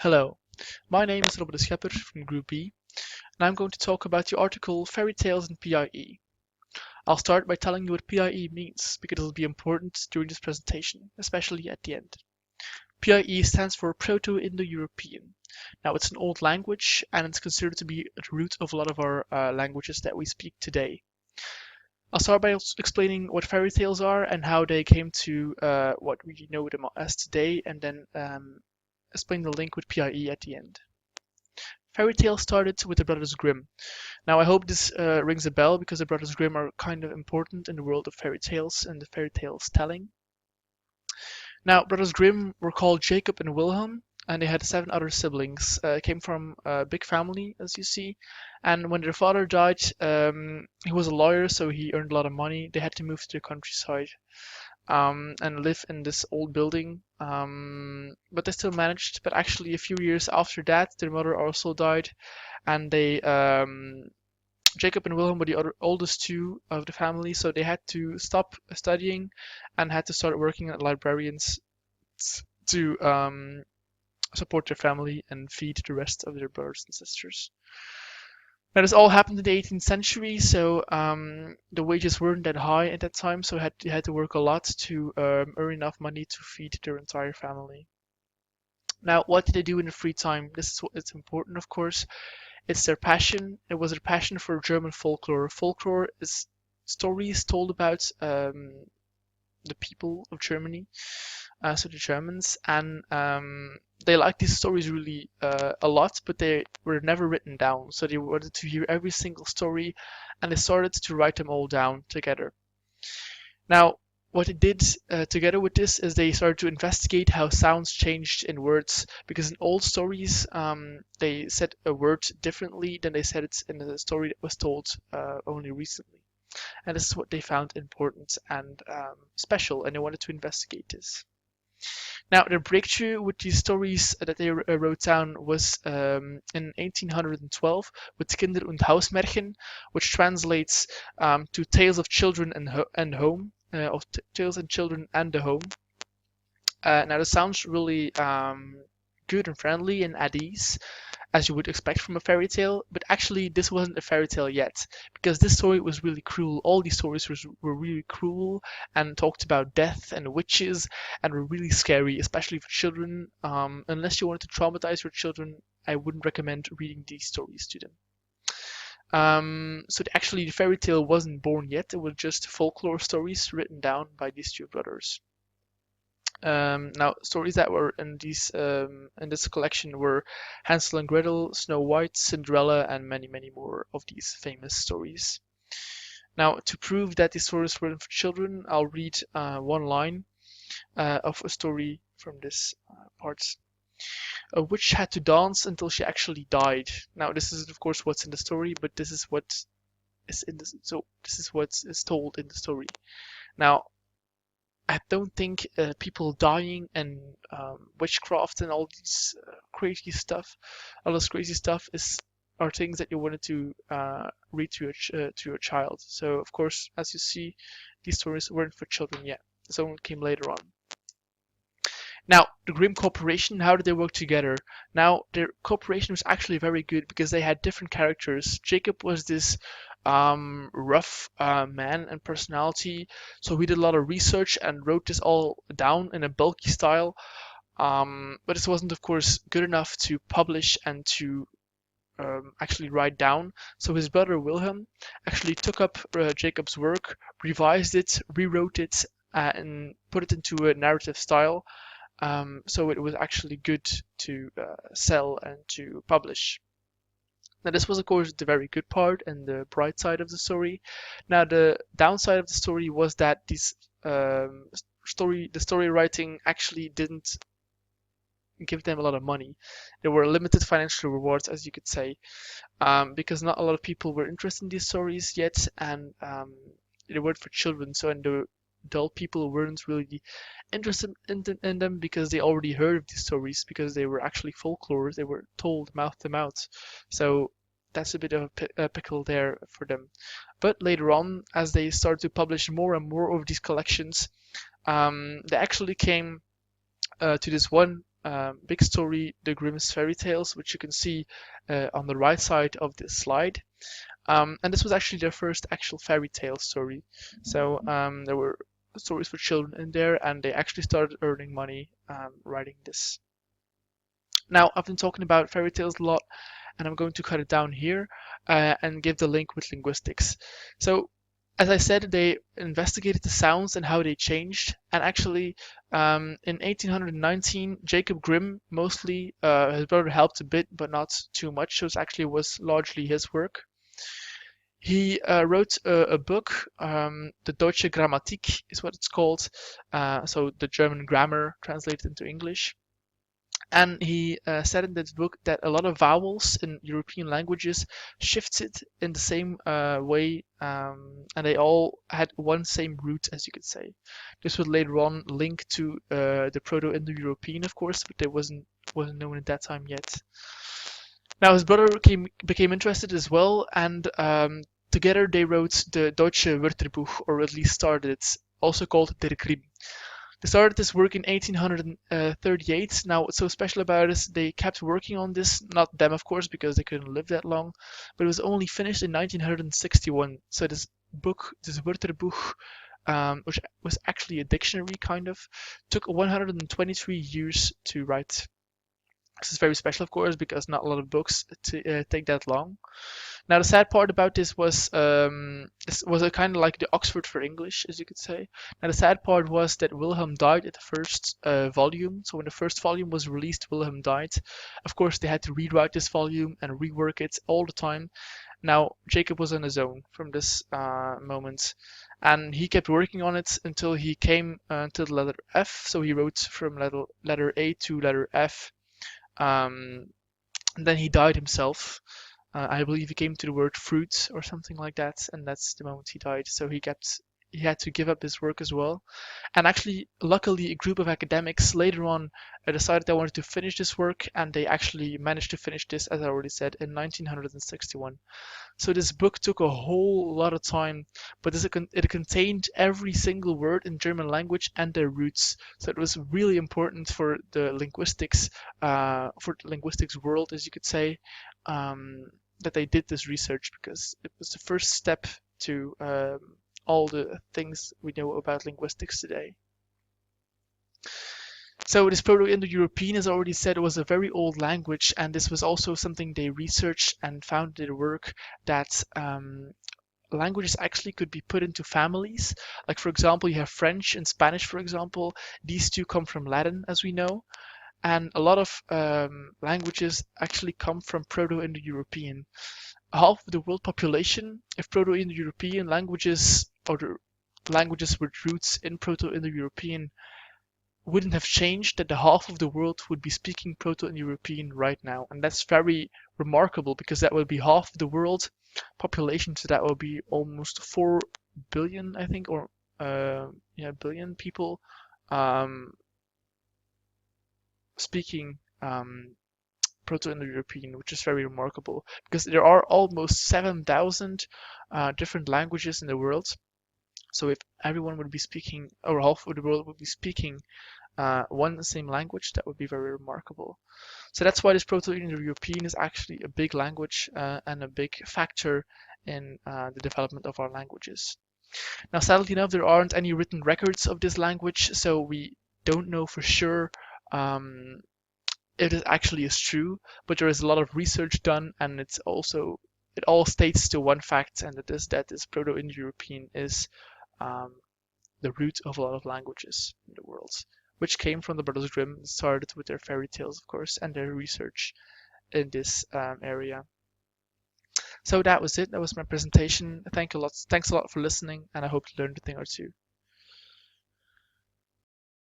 Hello, my name is Robbe De Schepper from Group B, and I'm going to talk about the article Fairy Tales in PIE. I'll start by telling you what PIE means, because it'll be important during this presentation, especially at the end. PIE stands for Proto-Indo-European. Now, it's an old language, and it's considered to be the root of a lot of our languages that we speak today. I'll start by explaining what fairy tales are and how they came to what we know them as today, and then explain the link with PIE at the end. Fairy tales started with the Brothers Grimm. Now, I hope this rings a bell because the Brothers Grimm are kind of important in the world of fairy tales and the fairy tales telling. Now, Brothers Grimm were called Jacob and Wilhelm, and they had 7 other siblings. Came from a big family, as you see. And when their father died, he was a lawyer, so he earned a lot of money. They had to move to the countryside and live in this old building. But they still managed. But actually, a few years after that, their mother also died, and they Jacob and Wilhelm were the oldest two of the family, so they had to stop studying and had to start working as librarians to support their family and feed the rest of their brothers and sisters. Now, this all happened in the 18th century, so the wages weren't that high at that time, so they had to work a lot to earn enough money to feed their entire family. Now, what did they do in their free time? This is it's important, of course. It's their passion. It was their passion for German folklore. Folklore is stories told about the people of Germany, so the Germans, and they liked these stories really a lot, but they were never written down. So they wanted to hear every single story, and they started to write them all down together. Now, what they did together with this is they started to investigate how sounds changed in words, because in old stories they said a word differently than they said it in the story that was told only recently. And this is what they found important and special, and they wanted to investigate this. Now, their breakthrough with these stories that they wrote down was in 1812 with Kinder- und Hausmärchen, which translates to Tales of Children and Home, of Tales and Children and the Home. Now, this sounds really good and friendly and at ease, as you would expect from a fairy tale, but actually this wasn't a fairy tale yet, because this story was really cruel. All these stories were really cruel and talked about death and witches and were really scary, especially for children. Unless you wanted to traumatize your children, I wouldn't recommend reading these stories to them. So actually the fairy tale wasn't born yet, it was just folklore stories written down by these two brothers. Now, stories that were in this collection were Hansel and Gretel, Snow White, Cinderella, and many, many more of these famous stories. Now, to prove that these stories were for children, I'll read one line of a story from this part. A witch had to dance until she actually died. Now, this is of course what's in the story, but this is what is in this. So this is what is told in the story. Now, I don't think people dying and witchcraft and all this crazy stuff, are things that you wanted to read to your child. So of course, as you see, these stories weren't for children yet. This only came later on. Now, the Grimm Corporation, how did they work together? Now, their cooperation was actually very good because they had different characters. Jacob was this rough man and personality, so he did a lot of research and wrote this all down in a bulky style. But this wasn't, of course, good enough to publish and to actually write down. So his brother Wilhelm actually took up Jacob's work, revised it, rewrote it, and put it into a narrative style. So it was actually good to sell and to publish. Now, this was, of course, the very good part and the bright side of the story. Now, the downside of the story was that the story writing actually didn't give them a lot of money. There were limited financial rewards, as you could say, because not a lot of people were interested in these stories yet, and they weren't for children. So, and the adult people weren't really interested in them because they already heard of these stories, because they were actually folklore. They were told mouth to mouth. So that's a bit of a pickle there for them. But later on, as they started to publish more and more of these collections, they actually came to this one big story, the Grimm's fairy tales, which you can see on the right side of this slide. And this was actually their first actual fairy tale story. So there were stories for children in there, and they actually started earning money writing this. Now, I've been talking about fairy tales a lot, and I'm going to cut it down here and give the link with linguistics. So, as I said, they investigated the sounds and how they changed. And actually, in 1819, Jacob Grimm mostly, his brother helped a bit, but not too much. So it actually was largely his work. He wrote a book, the Deutsche Grammatik is what it's called, so the German grammar translated into English. And he said in this book that a lot of vowels in European languages shifted in the same way, and they all had one same root, as you could say. This would later on link to the Proto-Indo-European, of course, but it wasn't known at that time yet. Now his brother became interested as well, and together they wrote the Deutsche Wörterbuch, or at least started it, also called Der Grimm. They started this work in 1838. Now, what's so special about it is they kept working on this, not them, of course, because they couldn't live that long, but it was only finished in 1961. So this book, this Wörterbuch, which was actually a dictionary, kind of, took 123 years to write. This is very special, of course, because not a lot of books take that long. Now, the sad part about this was a kind of like the Oxford for English, as you could say. Now, the sad part was that Wilhelm died at the first volume. So when the first volume was released, Wilhelm died. Of course, they had to rewrite this volume and rework it all the time. Now, Jacob was on his own from this moment, and he kept working on it until he came to the letter F. So he wrote from letter A to letter F. And then he died himself. I believe he came to the word fruit or something like that, and that's the moment he died. So he had to give up his work as well. And actually, luckily, a group of academics later on decided they wanted to finish this work, and they actually managed to finish this, as I already said, in 1961. So this book took a whole lot of time, but it contained every single word in German language and their roots. So it was really important for the linguistics world, as you could say, that they did this research, because it was the first step to all the things we know about linguistics today. So this Proto-Indo-European, as I already said, was a very old language, and this was also something they researched and found in their work, that languages actually could be put into families. Like, for example, you have French and Spanish, for example. These two come from Latin, as we know. And a lot of languages actually come from Proto-Indo-European. Half of the world population, if Proto-Indo-European languages, or the languages with roots in Proto-Indo-European, wouldn't have changed, that the half of the world would be speaking Proto-Indo-European right now. And that's very remarkable, because that would be half of the world population, so that would be almost 4 billion, I think, or billion people speaking Proto-Indo-European, which is very remarkable, because there are almost 7,000 different languages in the world. So if everyone would be speaking, or half of the world would be speaking one and the same language, that would be very remarkable. So that's why this Proto-Indo-European is actually a big language and a big factor in the development of our languages. Now, sadly enough, there aren't any written records of this language, so we don't know for sure if it actually is true, but there is a lot of research done, and it all states to one fact, and that this Proto-Indo-European is the root of a lot of languages in the world, which came from the Brothers Grimm. Started with their fairy tales, of course, and their research in this area. So that was it. That was my presentation. Thanks a lot for listening, and I hope you learned a thing or two.